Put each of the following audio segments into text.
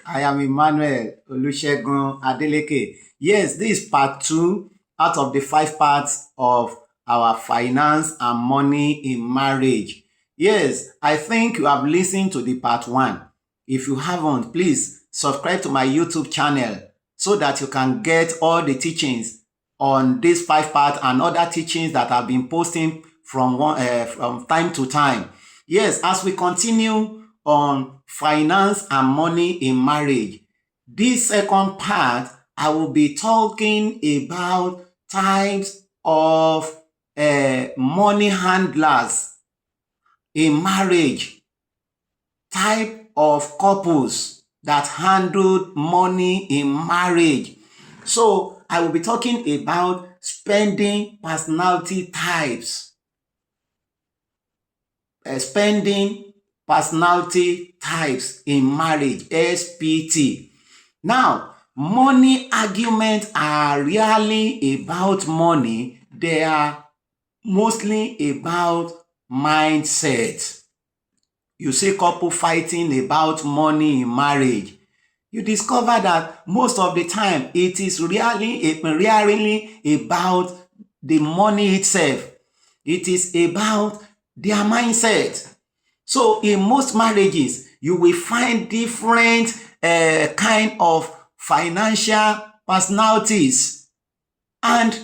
I am Emmanuel Olusegun Adeleke. Yes, this is part two out of the 5 parts of our finance and money in marriage. Yes, I think you have listened to the part one. If you haven't, please subscribe to my YouTube channel so that you can get all the teachings on this 5 part and other teachings that I've been posting from time to time. Yes, as we continue on finance and money in marriage, this second part, I will be talking about types of money handlers in marriage, type of couples that handle money in marriage. So I will be talking about spending personality types. Spending personality types in marriage, SPT. Now, money arguments are rarely about money. They are mostly about mindset. You see couple fighting about money in marriage. You discover that most of the time it is rarely about the money itself. It is about their mindset. So in most marriages, you will find different kind of financial personalities. And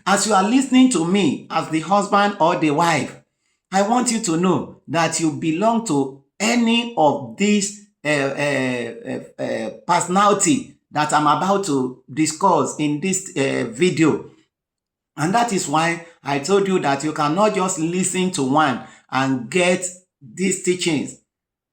as you are listening to me as the husband or the wife, I want you to know that you belong to any of these personality that I'm about to discuss in this video. And that is why I told you that you cannot just listen to one and get these teachings.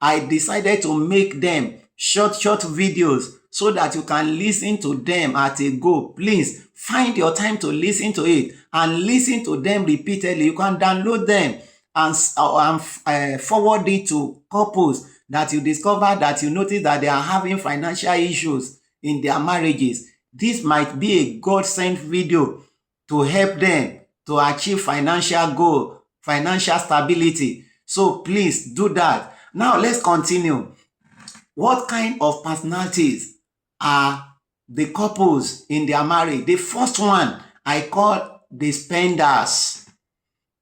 I decided to make them short videos so that you can listen to them at a go. Please find your time to listen to it and listen to them repeatedly. You can download them and forward it to couples that you discover that you notice that they are having financial issues in their marriages. This might be a God-sent video to help them to achieve financial goal, financial stability. So please do that. Now let's continue. What kind of personalities are the couples in their marriage? The first one I call the spenders.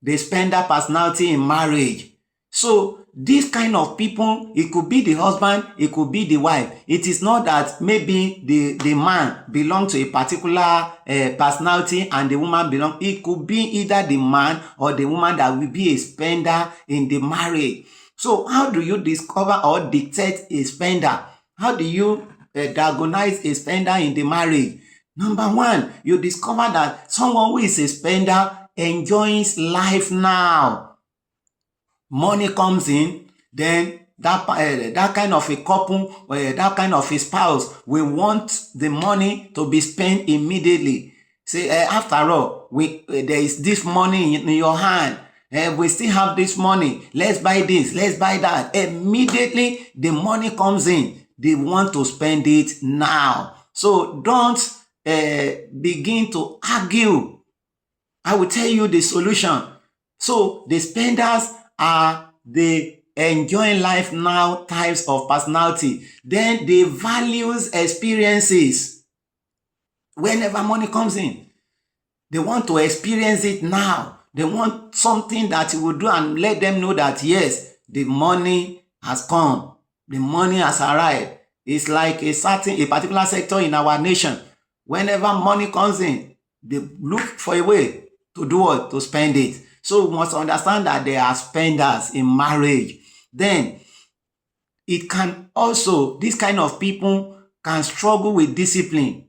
The spender personality in marriage. So this kind of people, it could be the husband, it could be the wife. It is not that maybe the man belongs to a particular personality and the woman belongs. It could be either the man or the woman that will be a spender in the marriage. So how do you discover or dictate a spender? How do you diagnose a spender in the marriage? Number one, you discover that someone who is a spender enjoys life now. Money comes in, then that kind of a couple, that kind of a spouse will want the money to be spent immediately. Say, after all, there is this money in your hand. We still have this money. Let's buy this, let's buy that. Immediately, the money comes in. They want to spend it now. So don't begin to argue. I will tell you the solution. So the spenders are the enjoying life now types of personality. Then the values experiences. Whenever money comes in, they want to experience it now. They want something that you will do and let them know that yes, the money has come. The money has arrived. It's like a particular sector in our nation. Whenever money comes in, they look for a way to do what? To spend it. So we must understand that they are spenders in marriage. Then it can also, this kind of people can struggle with discipline.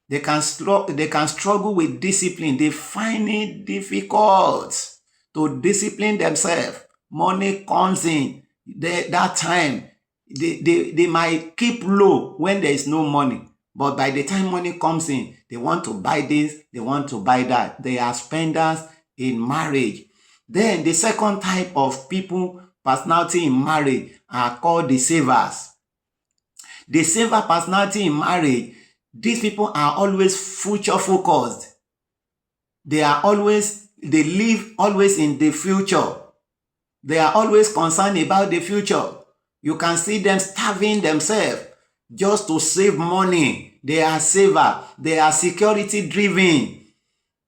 They can struggle with discipline. They find it difficult to discipline themselves. Money comes in. That time, they might keep low when there is no money. But by the time money comes in, they want to buy this, they want to buy that. They are spenders in marriage. Then the second type of people, personality in marriage, are called the savers. The saver personality in marriage, these people are always future focused. They live always in the future. They are always concerned about the future. You can see them starving themselves. just to save money. They are saver. They are security driven.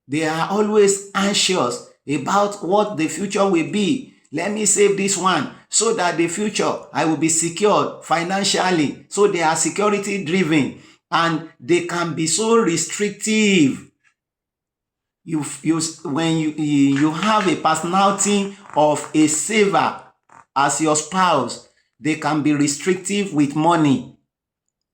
They are always anxious about what the future will be. Let me save this one so that the future I will be secured financially. So they are security driven, and they can be so restrictive. When you have a personality of a saver as your spouse, they can be restrictive with money,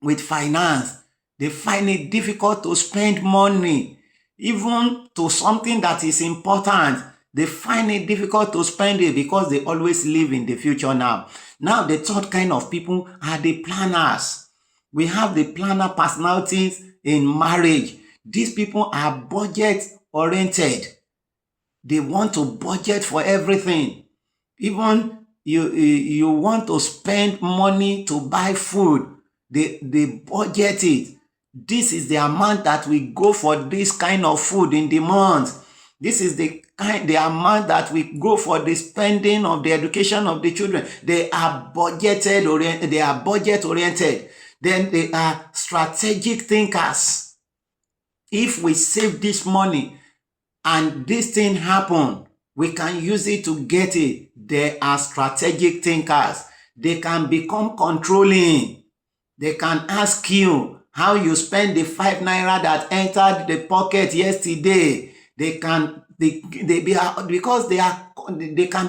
with finance. They find it difficult to spend money, even to something that is important. They find it difficult to spend it because they always live in the future now. Now, the third kind of people are the planners. We have the planner personalities in marriage. These people are budget oriented. They want to budget for everything. Even you want to spend money to buy food, they budget it. This is the amount that we go for this kind of food in the month. This is the amount that we go for the spending of the education of the children. They are budget oriented. Then they are strategic thinkers. If we save this money and this thing happen, we can use it to get it. They are strategic thinkers. They can become controlling. They can ask you how you spend the 5 naira that entered the pocket yesterday. They can be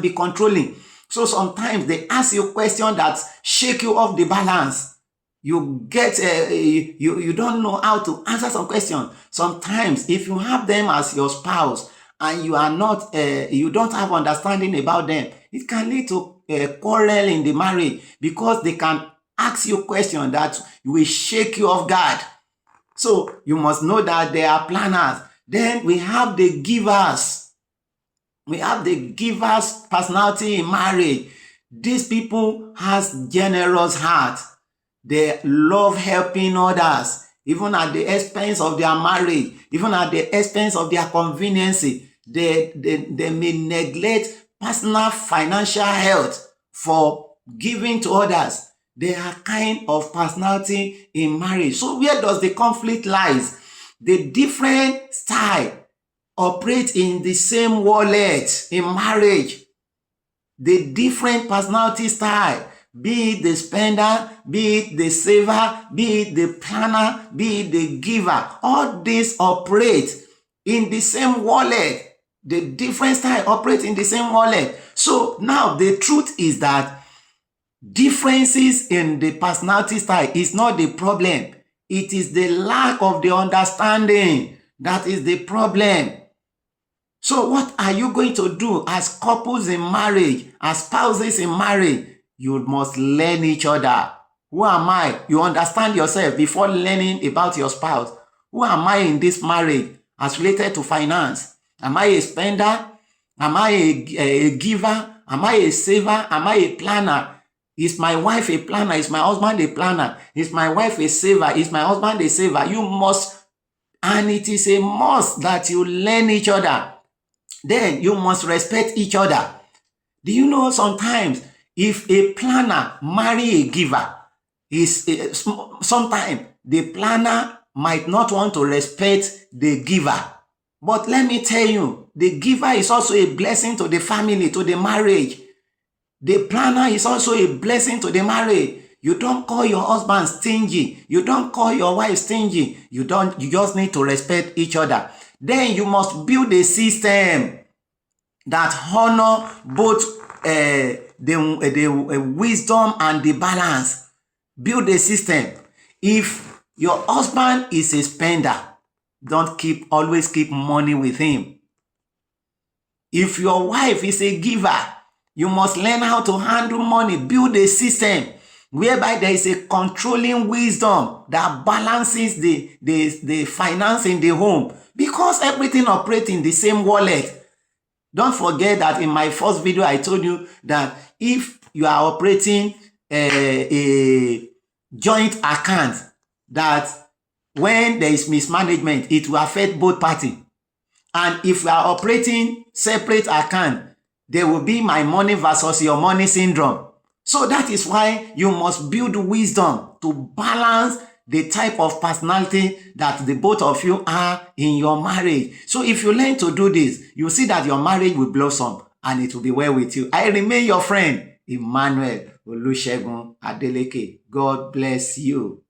controlling. So sometimes they ask you questions that shake you off the balance. You get you don't know how to answer some questions. Sometimes if you have them as your spouse and you are not you don't have understanding about them, it can lead to quarrel in the marriage, because they can ask you questions that will shake you off guard. So you must know that they are planners. Then we have the givers. We have the givers personality in marriage. These people has generous heart. They love helping others, even at the expense of their marriage, even at the expense of their convenience. They may neglect personal financial health for giving to others. They are kind of personality in marriage. So where does the conflict lies? The different style operate in the same wallet in marriage. The different personality style, be it the spender, be it the saver, be it the planner, be it the giver, all these operate in the same wallet. The different style operate in the same wallet. So now the truth is that differences in the personality style is not the problem. It is the lack of the understanding that is the problem. So what are you going to do as couples in marriage, as spouses in marriage? You must learn each other. Who am I? You understand yourself before learning about your spouse. Who am I in this marriage as related to finance? Am I a spender? Am I a giver? Am I a saver? Am I a planner? Is my wife a planner? Is my husband a planner? Is my wife a saver? Is my husband a saver? You must, and it is a must that you learn each other. Then you must respect each other. Do you know sometimes if a planner marry a giver, sometimes the planner might not want to respect the giver. But let me tell you, the giver is also a blessing to the family, to the marriage. The planner is also a blessing to the marriage. You don't call your husband stingy. You don't call your wife stingy. You just need to respect each other. Then you must build a system that honor both the wisdom and the balance. Build a system. If your husband is a spender, don't always keep money with him. If your wife is a giver, you must learn how to handle money. Build a system whereby there is a controlling wisdom that balances the finance in the home, because everything operates in the same wallet. Don't forget that in my first video, I told you that if you are operating a joint account, that when there is mismanagement, it will affect both parties. And if you are operating separate account, there will be my money versus your money syndrome. So that is why you must build wisdom to balance the type of personality that the both of you are in your marriage. So if you learn to do this, you see that your marriage will blossom and it will be well with you. I remain your friend, Emmanuel Olusegun Adeleke. God bless you.